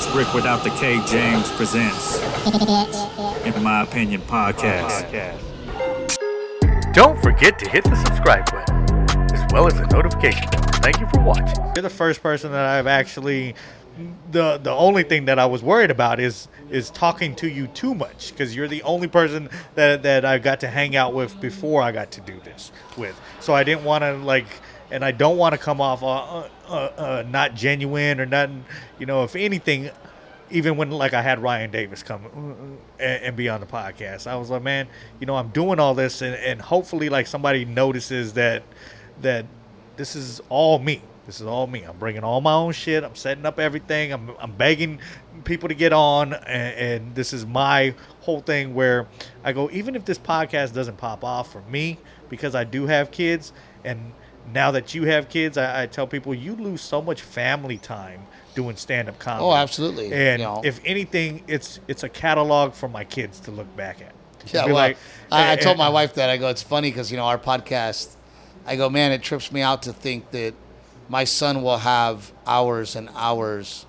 It's Rick without the K. James presents In My Opinion Podcast. Don't forget to hit the subscribe button, as well as the notification bell. Thank you for watching. You're the first person that I've actually... The only thing that I was worried about is talking to you too much, because you're the only person that I got to hang out with before I got to do this with. So I didn't want to, and I don't want to come off not genuine or nothing. You know, if anything, even when I had Ryan Davis come and be on the podcast, I was like, man, you know, I'm doing all this and hopefully somebody notices that this is all me. This is all me. I'm bringing all my own shit. I'm setting up everything. I'm begging people to get on, and this is my whole thing where I go, even if this podcast doesn't pop off for me, because I do have kids, and now that you have kids, I tell people you lose so much family time doing stand-up comedy. Oh, absolutely. And if anything, it's a catalog for my kids to look back at. Yeah, well, I told my wife that. I go, it's funny because, our podcast, I go, man, it trips me out to think that my son will have hours and hours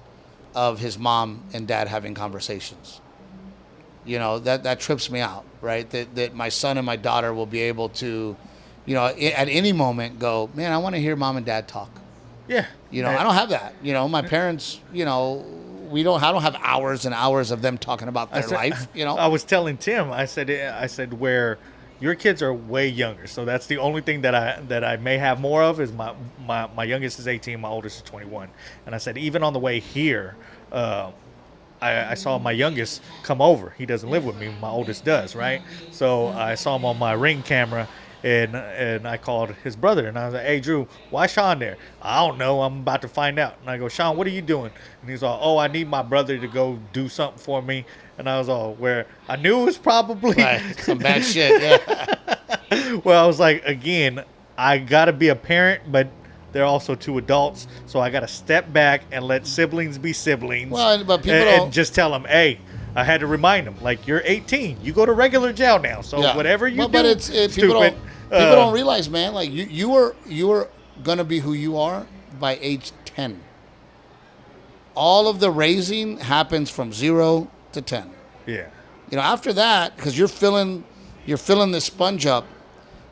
of his mom and dad having conversations. That trips me out, right? That my son and my daughter will be able to, at any moment go, man, I want to hear mom and dad talk. Yeah. I don't have that. My parents, I don't have hours and hours of them talking about their life, I was telling Tim, I said where your kids are way younger, so that's the only thing that I may have more of is my youngest is 18, my oldest is 21. And I said, even on the way here, I saw my youngest come over. He doesn't live with me. My oldest does, right? So I saw him on my Ring camera, and I called his brother, and I was like, hey, Drew, why Sean there? I don't know. I'm about to find out. And I go, Sean, what are you doing? And he's like, oh, I need my brother to go do something for me. And I was all, where I knew it was probably some bad shit, yeah. Well, I was like, again, I got to be a parent, but they're also two adults, so I got to step back and let siblings be siblings. Well, but people and just tell them, hey, I had to remind them, you're 18. You go to regular jail now, so whatever you do, but it's stupid. People don't realize, man, you were going to be who you are by age 10. All of the raising happens from 0 to 10. Yeah. After that, because you're filling this sponge up,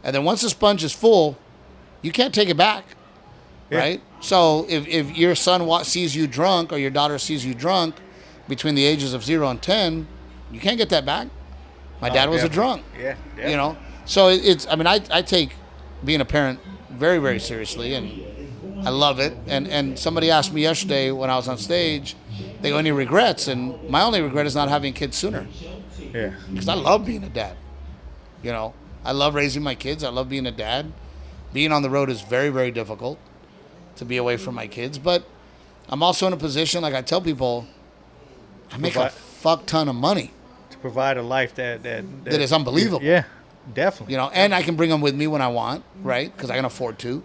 and then once the sponge is full, you can't take it back, right? So if your son sees you drunk or your daughter sees you drunk between the ages of 0 and 10, you can't get that back. My dad was a drunk. Yeah. Definitely. So I take being a parent very, very seriously, and I love it. And somebody asked me yesterday when I was on stage, they go, any regrets? And my only regret is not having kids sooner. Yeah. Because I love being a dad. I love raising my kids. I love being a dad. Being on the road is very, very difficult to be away from my kids. But I'm also in a position, like I tell people, I make a fuck ton of money. To provide a life that is unbelievable. Yeah, definitely. And I can bring them with me when I want, right? Because I can afford to.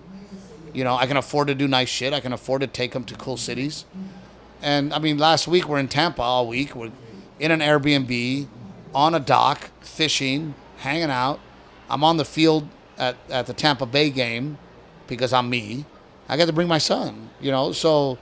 I can afford to do nice shit. I can afford to take them to cool cities. And, last week we're in Tampa all week. We're in an Airbnb, on a dock, fishing, hanging out. I'm on the field at the Tampa Bay game because I'm me. I got to bring my son, So,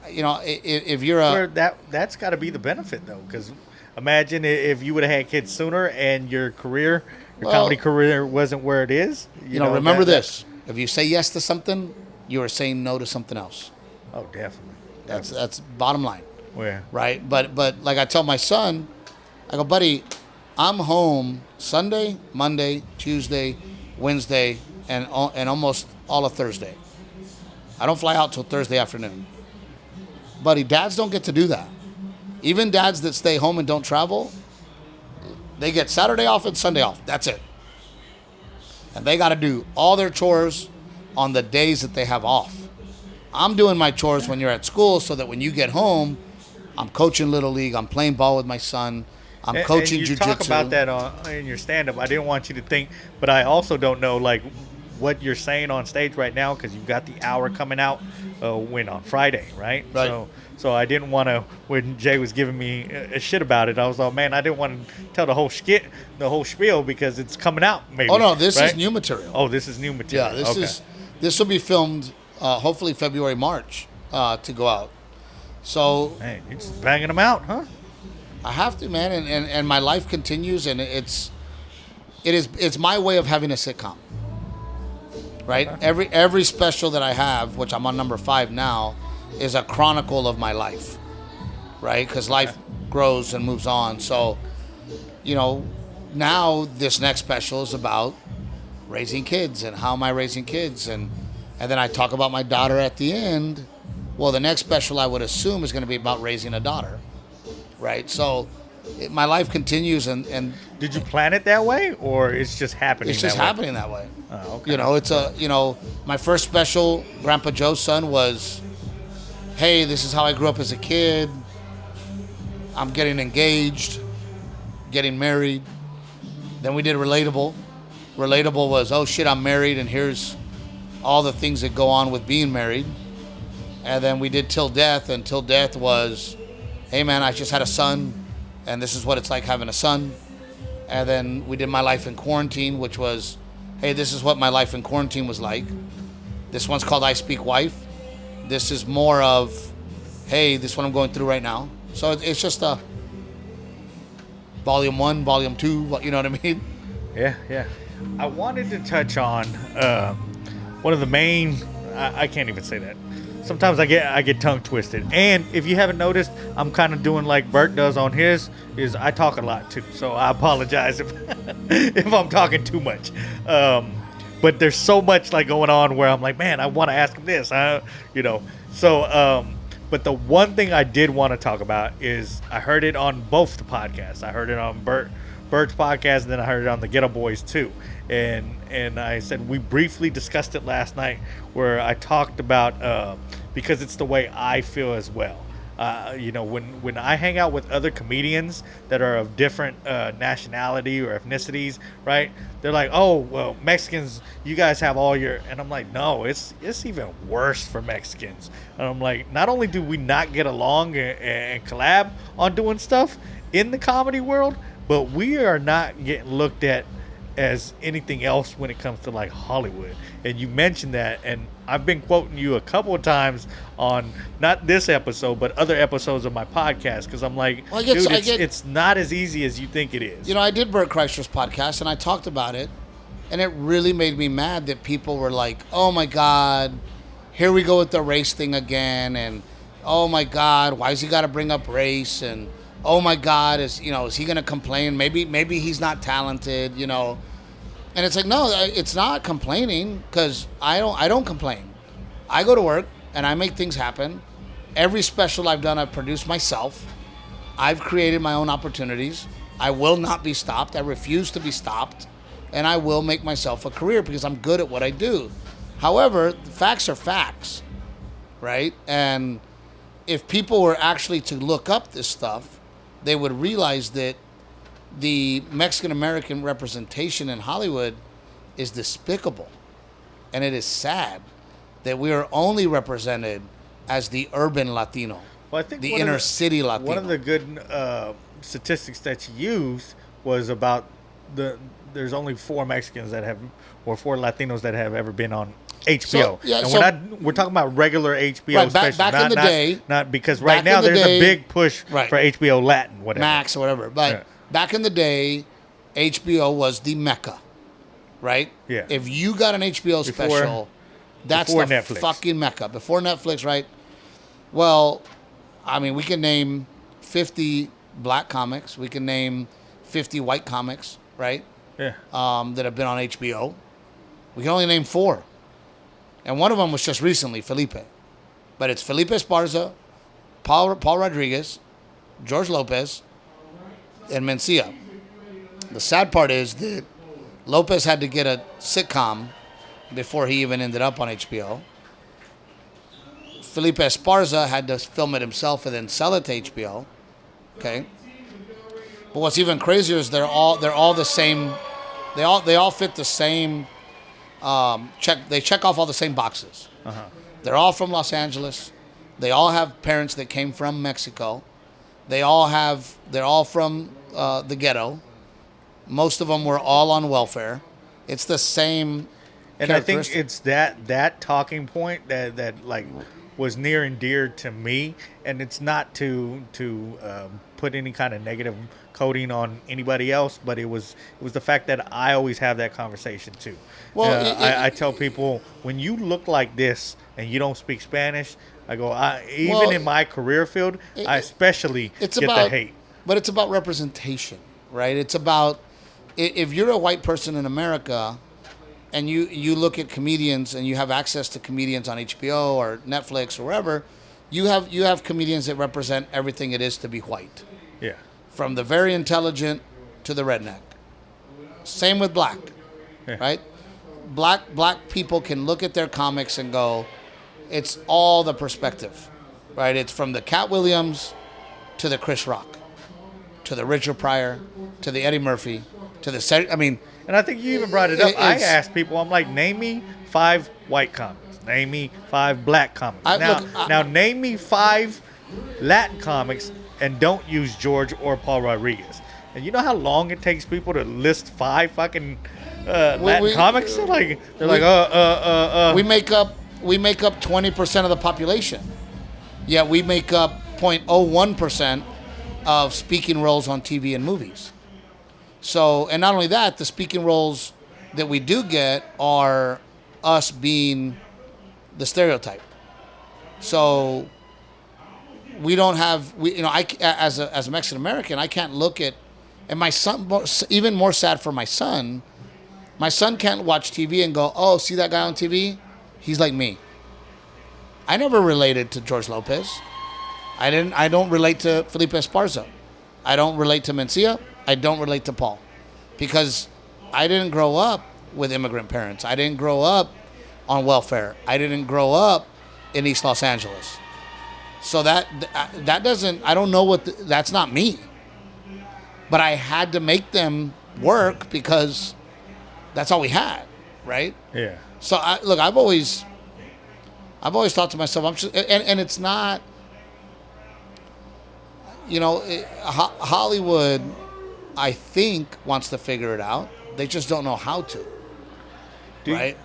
if you're that's got to be the benefit, though, because imagine if you would have had kids sooner and your comedy career wasn't where it is. Remember this. If you say yes to something, you are saying no to something else. Oh, definitely. That's bottom line. Yeah. Right? But like I tell my son, I go, buddy, I'm home Sunday, Monday, Tuesday, Wednesday, and almost all of Thursday. I don't fly out till Thursday afternoon. Buddy, dads don't get to do that. Even dads that stay home and don't travel, they get Saturday off and Sunday off. That's it. And they got to do all their chores on the days that they have off. I'm doing my chores when you're at school so that when you get home, I'm coaching Little League, I'm playing ball with my son, I'm coaching jiu-jitsu. You talk about that in your stand-up. I didn't want you to think, but I also don't know, what you're saying on stage right now, because you've got the hour coming out on Friday, right? So I didn't want to, when Jay was giving me a shit about it, I was like, man, I didn't want to tell the whole spiel because it's coming out maybe. Oh, no, this is new material. Oh, this is new material. Yeah, this will be filmed hopefully February, March to go out. So Hey, you're just banging them out, huh? I have to, man, and my life continues, and it's my way of having a sitcom, right? Every special that I have, which I'm on number 5 now, is a chronicle of my life, right? Because life grows and moves on. So, now this next special is about raising kids and how am I raising kids, and then I talk about my daughter at the end. Well, the next special I would assume is going to be about raising a daughter, right? So my life continues, and Did you plan it that way, or it's just happening? it's just that way? happening that way. Oh, okay. It's my first special, Grandpa Joe's son, was, hey, this is how I grew up as a kid. I'm getting engaged, getting married. Then we did Relatable. Relatable was, oh shit, I'm married, and here's all the things that go on with being married. And then we did Till Death, and Till Death was, hey man, I just had a son, and this is what it's like having a son. And then we did My Life in Quarantine, which was, hey, this is what my life in quarantine was like. This one's called I Speak Wife. This is more of, hey, this is what I'm going through right now. So it's just a volume 1, volume 2, you know what I mean? Yeah. I wanted to touch on one of the main. I can't even say that. Sometimes I get tongue twisted. And if you haven't noticed, I'm kind of doing like Bert does on his. Is I talk a lot too. So I apologize if I'm talking too much. But there's so much like going on where I'm like, man, I want to ask him this. So. But the one thing I did want to talk about is I heard it on both the podcasts. I heard it on Bert's podcast, and then I heard it on the Ghetto Boys too. And I said we briefly discussed it last night, where I talked about because it's the way I feel as well. When I hang out with other comedians that are of different nationality or ethnicities, right? They're like, oh, well, Mexicans, you guys have all your, and I'm like, no, it's even worse for Mexicans. And I'm like, not only do we not get along and collab on doing stuff in the comedy world, but we are not getting looked at as anything else when it comes to like Hollywood. And you mentioned that, and I've been quoting you a couple of times on not this episode but other episodes of my podcast, because I'm like, it's not as easy as you think it is. I did Bert Kreischer's podcast, and I talked about it, and it really made me mad that people were like, oh my God, here we go with the race thing again, and oh my God, why has he got to bring up race, and oh my God, is he going to complain? Maybe he's not talented, And it's like, no, it's not complaining, because I don't complain. I go to work and I make things happen. Every special I've done, I've produced myself. I've created my own opportunities. I will not be stopped. I refuse to be stopped. And I will make myself a career because I'm good at what I do. However, facts are facts, right? And if people were actually to look up this stuff, they would realize that the Mexican-American representation in Hollywood is despicable. And it is sad that we are only represented as the urban Latino, well, I think the inner city Latino. One of the good statistics that you used was about there's only 4 Mexicans that have, or 4 Latinos that have ever been on HBO. We're talking about regular HBO, right, back in the day. Not because right now there's a big push for HBO Latin, whatever. Max or whatever. But back in the day, HBO was the Mecca, right? Yeah. If you got an HBO special, that's the Netflix. Fucking Mecca. Before Netflix, right? Well, I mean, we can name 50 black comics. We can name 50 white comics, right? Yeah. That have been on HBO. We can only name 4. And one of them was just recently, Felipe. But it's Felipe Esparza, Paul Rodriguez, George Lopez, and Mencia. The sad part is that Lopez had to get a sitcom before he even ended up on HBO. Felipe Esparza had to film it himself and then sell it to HBO. Okay. But what's even crazier is they're all the same. They all fit the same They check off all the same boxes. Uh-huh. They're all from Los Angeles. They all have parents that came from Mexico. They're all from the ghetto. Most of them were all on welfare. It's the same. And I think it's that talking point that like was near and dear to me, and it's not to put any kind of negative coding on anybody else, but it was the fact that I always have that conversation too. Well, I tell people, when you look like this and you don't speak Spanish, I go, even Well, in my career field, I especially get the hate. But it's about representation, right? It's about, if you're a white person in America and you look at comedians and you have access to comedians on HBO or Netflix or wherever, you have comedians that represent everything it is to be white. Yeah. From the very intelligent to the redneck. Same with black, Yeah. right? Black people can look at their comics and go, it's all the perspective, right? It's from the Cat Williams to the Chris Rock, to the Richard Pryor, to the Eddie Murphy, to the, I mean. And I think you even brought it up. I asked people, I'm like, name me 5 white comics. Name me 5 black comics. Now name me 5 Latin comics and don't use George or Paul Rodriguez. And you know how long it takes people to list 5 fucking Latin comics? They're like, We make up 20% of the population. Yet we make up 0.01% of speaking roles on TV and movies. So, and not only that, the speaking roles that we do get are us being the stereotype. So we don't have, I as a Mexican American, I can't look at, and my son, even more sad for my son can't watch TV and go, oh, see that guy on TV? He's like me. I never related to George Lopez. I don't relate to Felipe Esparza. I don't relate to Mencia. I don't relate to Paul. Because I didn't grow up with immigrant parents. I didn't grow up on welfare. I didn't grow up in East Los Angeles. So that doesn't, I don't know that's not me. But I had to make them work because that's all we had, right? Yeah. So I've always thought to myself, and it's not, Hollywood, I think, wants to figure it out. They just don't know how to. Right?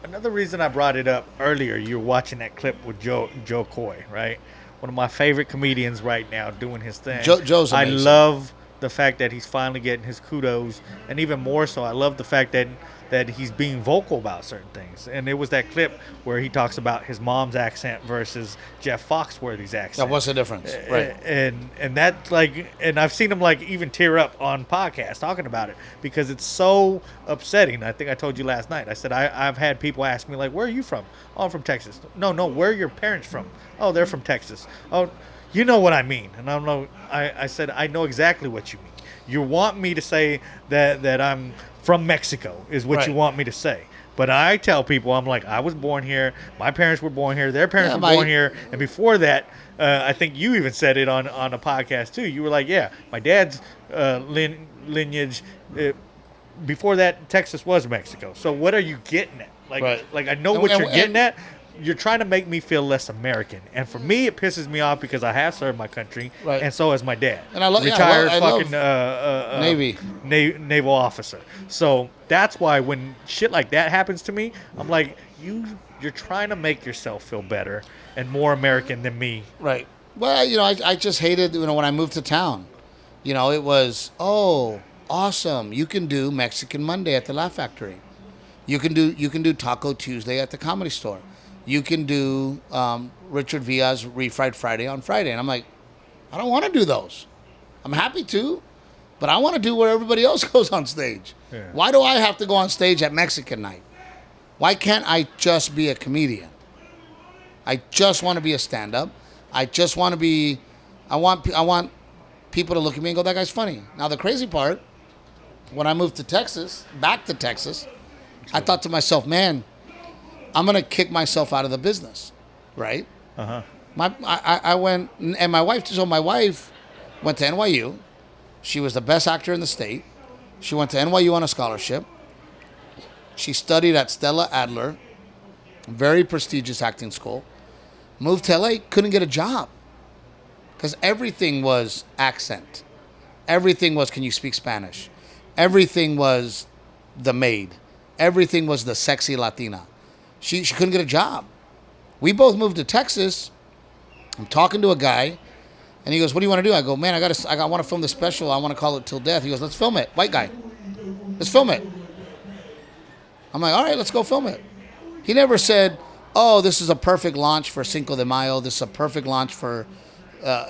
Another reason I brought it up earlier, you were watching that clip with Joe Coy, right? One of my favorite comedians right now doing his thing. Joe's amazing. I love the fact that he's finally getting his kudos, and even more so, I love the fact that he's being vocal about certain things. And it was that clip where he talks about his mom's accent versus Jeff Foxworthy's accent. Yeah, what's the difference? Right. And that's like, and I've seen him like even tear up on podcasts talking about it because it's so upsetting. I think I told you last night. I said I've had people ask me like, "Where are you from?" "Oh, I'm from Texas." "No, where are your parents from?" "Oh, they're from Texas." "Oh, you know what I mean." And I said, I know exactly what you mean. You want me to say that I'm from Mexico is what right. you want me to say. But I tell people, I'm like, I was born here. My parents were born here. Their parents were born here. And before that, I think you even said it on a podcast too. You were like, yeah, my dad's lineage, before that, Texas was Mexico. So what are you getting at? Like I know what you're getting at. You're trying to make me feel less American, and for me, it pisses me off because I have served my country, right. and so has my dad, and I love retired Navy naval officer. So that's why when shit like that happens to me, I'm like, you're trying to make yourself feel better and more American than me. Right. Well, I just hated when I moved to town. It was, oh, awesome. You can do Mexican Monday at the Laugh Factory. You can do Taco Tuesday at the Comedy Store. You can do Richard Villa's Refried Friday on Friday. And I'm like, I don't want to do those. I'm happy to, but I want to do where everybody else goes on stage. Yeah. Why do I have to go on stage at Mexican night? Why can't I just be a comedian? I just want to be a stand-up. I just want to be, I want people to look at me and go, that guy's funny. Now, the crazy part, when I moved to back to Texas, I thought to myself, man, I'm going to kick myself out of the business, right? Uh-huh. I went, and my wife went to NYU. She was the best actor in the state. She went to NYU on a scholarship. She studied at Stella Adler, very prestigious acting school. Moved to LA, couldn't get a job because everything was accent. Everything was, can you speak Spanish? Everything was the maid. Everything was the sexy Latina. She couldn't get a job. We both moved to Texas. I'm talking to a guy, and he goes, "What do you want to do?" I go, "Man, I want to film this special. I want to call it Till Death." He goes, "Let's film it." White guy, let's film it. I'm like, "All right, let's go film it." He never said, "Oh, this is a perfect launch for Cinco de Mayo. This is a perfect launch for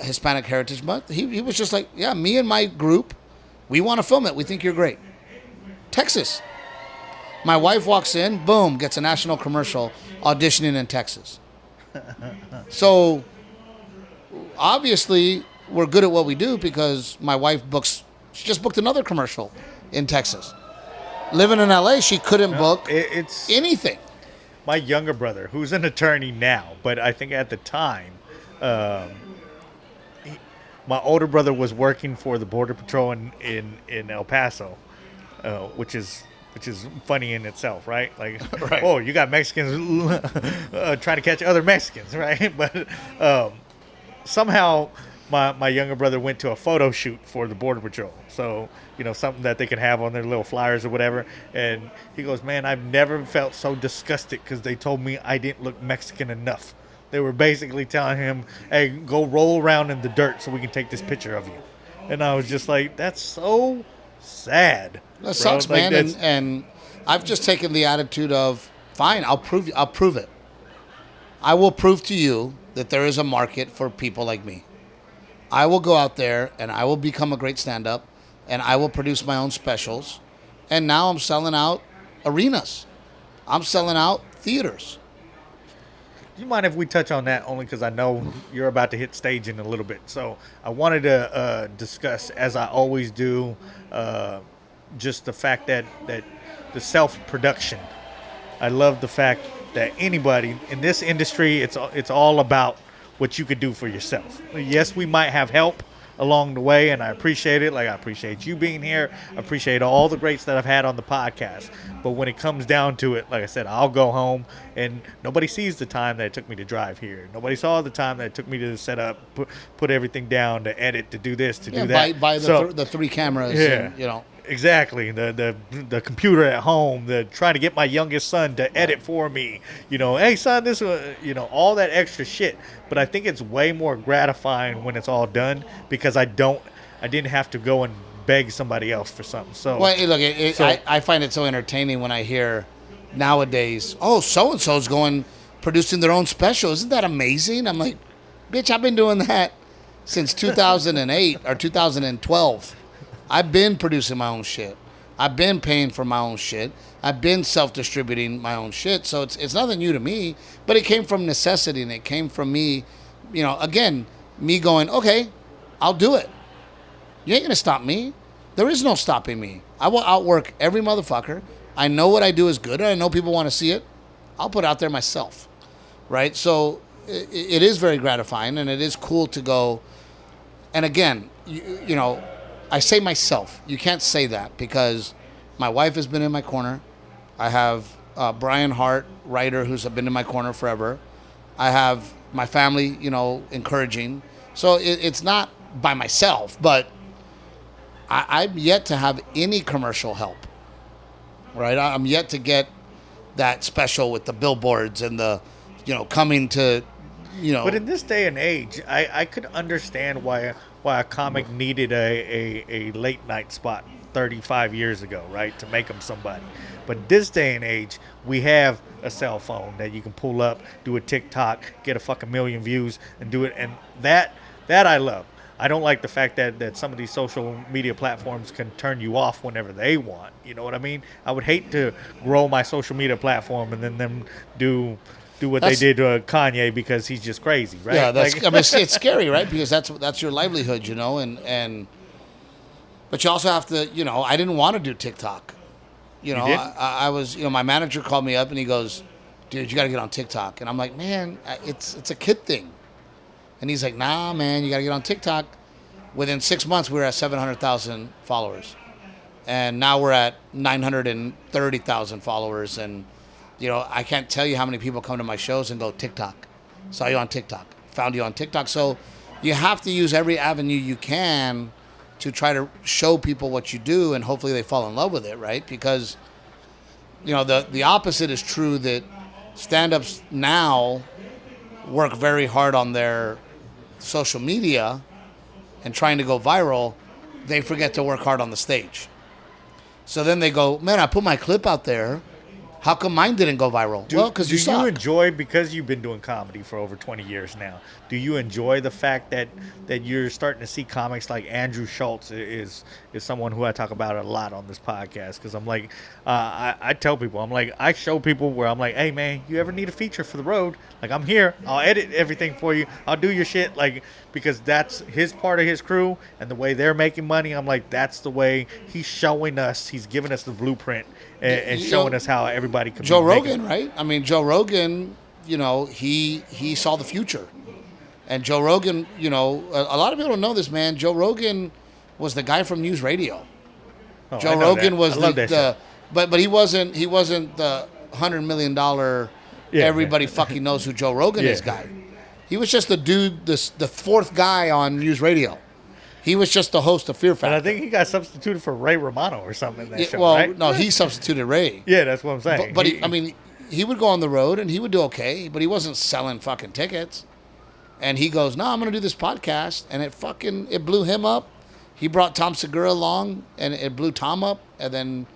Hispanic Heritage Month." He was just like, "Yeah, me and my group, we want to film it. We think you're great." Texas. My wife walks in, boom, gets a national commercial auditioning in Texas. So obviously we're good at what we do because my wife she just booked another commercial in Texas. Living in LA, she couldn't book anything. My younger brother, who's an attorney now, but I think at the time, my older brother was working for the Border Patrol in El Paso, which is funny in itself, right? Like, Right. Oh, you got Mexicans trying to catch other Mexicans, right? But somehow my younger brother went to a photo shoot for the Border Patrol. So, something that they could have on their little flyers or whatever. And he goes, "Man, I've never felt so disgusted because they told me I didn't look Mexican enough." They were basically telling him, "Hey, go roll around in the dirt so we can take this picture of you." And I was just like, that's so sad. That sucks, Like, man. And I've just taken the attitude of, fine, I'll prove it. I will prove to you that there is a market for people like me. I will go out there and I will become a great stand-up and I will produce my own specials. And now I'm selling out arenas. I'm selling out theaters. Do you mind if we touch on that only because I know you're about to hit stage in a little bit? So I wanted to discuss, as I always do, just the fact that the self-production. I love the fact that anybody in this industry, it's all about what you could do for yourself. Yes, we might have help along the way, and I appreciate it. Like, I appreciate you being here. I appreciate all the greats that I've had on the podcast. But when it comes down to it, like I said, I'll go home, and nobody sees the time that it took me to drive here. Nobody saw the time that it took me to set up, put everything down, to edit, to do this, to do that. Buy the three cameras. Yeah. And, Exactly. The computer at home, trying to get my youngest son to edit for me. Hey son, this all that extra shit. But I think it's way more gratifying when it's all done because I didn't have to go and beg somebody else for something. So well, look, I find it so entertaining when I hear nowadays, "Oh, so and so's producing their own special. Isn't that amazing?" I'm like, bitch, I've been doing that since 2008 or 2012. I've been producing my own shit. I've been paying for my own shit. I've been self-distributing my own shit. So it's nothing new to me, but it came from necessity and it came from me, again, me going, okay, I'll do it. You ain't going to stop me. There is no stopping me. I will outwork every motherfucker. I know what I do is good and I know people want to see it. I'll put it out there myself, right? So it is very gratifying and it is cool to go. And again, I say myself. You can't say that because my wife has been in my corner. I have Brian Hart, writer, who's been in my corner forever. I have my family, encouraging. So it's not by myself, but I'm yet to have any commercial help, right? I'm yet to get that special with the billboards and the, coming to, But in this day and age, I could understand why a comic needed a late night spot 35 years ago, right, to make them somebody. But this day and age, we have a cell phone that you can pull up, do a TikTok, get a fucking million views, and do it. And that I love. I don't like the fact that some of these social media platforms can turn you off whenever they want. You know what I mean? I would hate to grow my social media platform and then them do what they did to Kanye because he's just crazy, right? Yeah, it's scary, right? Because that's your livelihood, and but you also have to, I didn't want to do TikTok. I was, my manager called me up and he goes, "Dude, you got to get on TikTok." And I'm like, "Man, it's a kid thing." And he's like, "Nah, man, you got to get on TikTok." Within 6 months, we were at 700,000 followers. And now we're at 930,000 followers. And I can't tell you how many people come to my shows and go, "TikTok. Saw you on TikTok. Found you on TikTok." So you have to use every avenue you can to try to show people what you do, and hopefully they fall in love with it, right? Because, the opposite is true, that stand-ups now work very hard on their social media and trying to go viral. They forget to work hard on the stage. So then they go, man, I put my clip out there. How come mine didn't go viral? Well, because you suck. Do you enjoy, because you've been doing comedy for over 20 years now, do you enjoy the fact that you're starting to see comics like Andrew Schultz is someone who I talk about a lot on this podcast? Because I'm like, I tell people, I'm like, I show people where I'm like, hey, man, you ever need a feature for the road? Like, I'm here. I'll edit everything for you. I'll do your shit. Like, because that's his part of his crew and the way they're making money. I'm like, that's the way he's showing us. He's giving us the blueprint and showing us how everybody can. Joe Rogan, right? I mean, Joe Rogan, he saw the future. And Joe Rogan, a lot of people don't know this, man. Joe Rogan was the guy from News Radio. Oh, Joe Rogan was but he wasn't the $100 million everybody fucking knows who Joe Rogan is guy. He was just the dude, the fourth guy on News Radio. He was just the host of Fear Factor. And I think he got substituted for Ray Romano or something in that show, well, right? no, he substituted Ray. Yeah, that's what I'm saying. But he would go on the road and he would do okay, but he wasn't selling fucking tickets. And he goes, no, I'm going to do this podcast. And it blew him up. He brought Tom Segura along and it blew Tom up. And then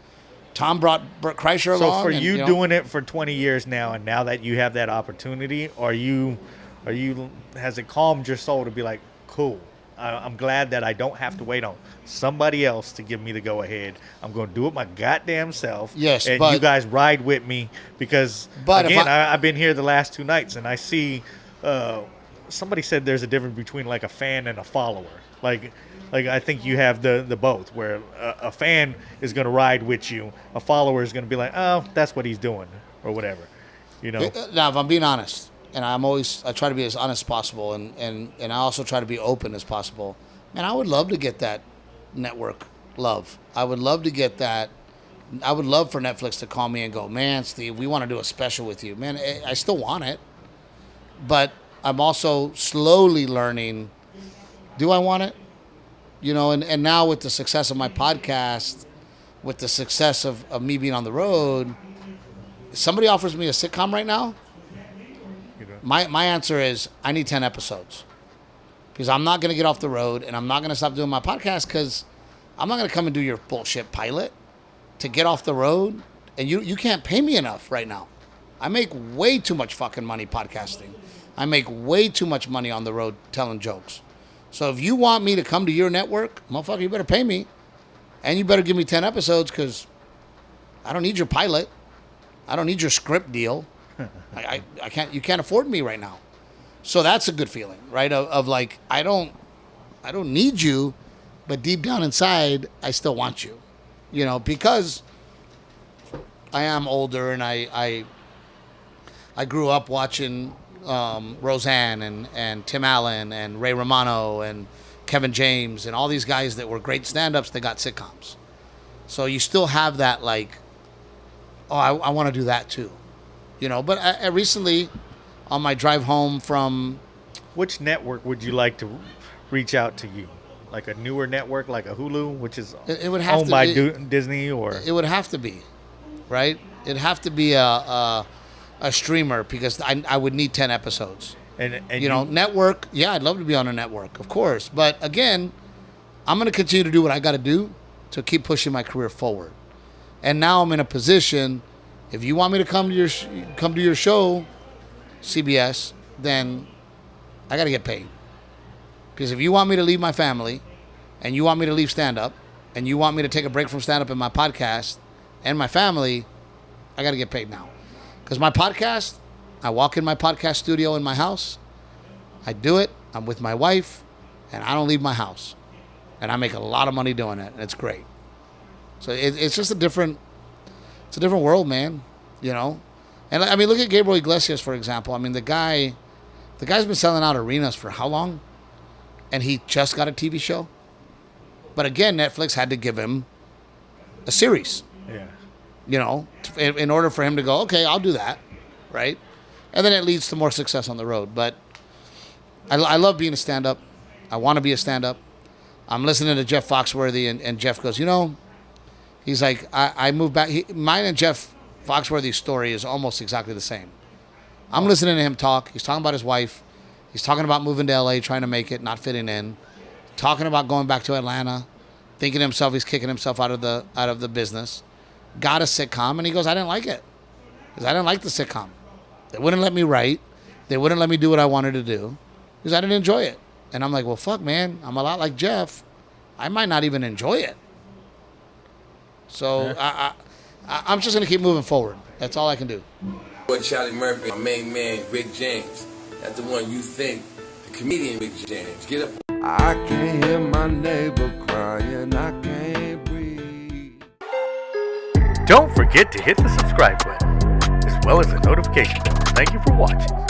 Tom brought Bert Kreischer along. So for you doing it for 20 years now, and now that you have that opportunity, has it calmed your soul to be like, cool, I'm glad that I don't have to wait on somebody else to give me the go ahead. I'm going to do it my goddamn self. Yes, and but you guys ride with me because, again, I've been here the last 2 nights and I see somebody said there's a difference between like a fan and a follower. Like I think you have the both, where a fan is going to ride with you, a follower is going to be like, oh, that's what he's doing or whatever. Now, if I'm being honest, and I try to be as honest as possible, and I also try to be open as possible. Man, I would love to get that network love. I would love to get that. I would love for Netflix to call me and go, man, Steve, we want to do a special with you. Man, I still want it. But I'm also slowly learning, do I want it? And now with the success of my podcast, with the success of me being on the road, if somebody offers me a sitcom right now, my answer is I need 10 episodes. Because I'm not going to get off the road and I'm not going to stop doing my podcast because I'm not going to come and do your bullshit pilot to get off the road. And you can't pay me enough right now. I make way too much fucking money podcasting. I make way too much money on the road telling jokes. So if you want me to come to your network, motherfucker, you better pay me. And you better give me 10 episodes because I don't need your pilot. I don't need your script deal. I can't. You can't afford me right now. So that's a good feeling, right? Of like, I don't need you, but deep down inside, I still want you. Because I am older and I grew up watching Roseanne and Tim Allen and Ray Romano and Kevin James and all these guys that were great stand-ups that got sitcoms. So you still have that like, oh, I want to do that too. But I recently, on my drive home from... Which network would you like to reach out to you? Like a newer network, like a Hulu, which is owned by Disney, or... It would have to be, right? It'd have to be a streamer because I would need 10 episodes. And network, yeah, I'd love to be on a network, of course. But again, I'm going to continue to do what I got to do to keep pushing my career forward. And now I'm in a position... If you want me to come to your show, CBS, then I got to get paid. Because if you want me to leave my family, and you want me to leave stand-up, and you want me to take a break from stand-up in my podcast and my family, I got to get paid now. Because my podcast, I walk in my podcast studio in my house, I do it, I'm with my wife, and I don't leave my house. And I make a lot of money doing it, and it's great. So it's just a different world, man, And I mean, look at Gabriel Iglesias, for example. I mean, the guy's been selling out arenas for how long? And he just got a TV show. But again, Netflix had to give him a series. Yeah. In order for him to go, okay, I'll do that, right? And then it leads to more success on the road. But I love being a stand-up. I want to be a stand-up. I'm listening to Jeff Foxworthy, and Jeff goes, he's like, I moved back. Mine and Jeff Foxworthy's story is almost exactly the same. I'm listening to him talk. He's talking about his wife. He's talking about moving to LA, trying to make it, not fitting in. Talking about going back to Atlanta, thinking to himself he's kicking himself out of the business. Got a sitcom, and he goes, I didn't like it. Because I didn't like the sitcom. They wouldn't let me write. They wouldn't let me do what I wanted to do. Because I didn't enjoy it. And I'm like, well, fuck, man. I'm a lot like Jeff. I might not even enjoy it. So I'm just going to keep moving forward. That's all I can do. Boy, Charlie Murphy, my main man, Rick James. That's the one you think, the comedian Rick James. Get up. I can't hear my neighbor crying, I can't breathe. Don't forget to hit the subscribe button, as well as the notification bell. Thank you for watching.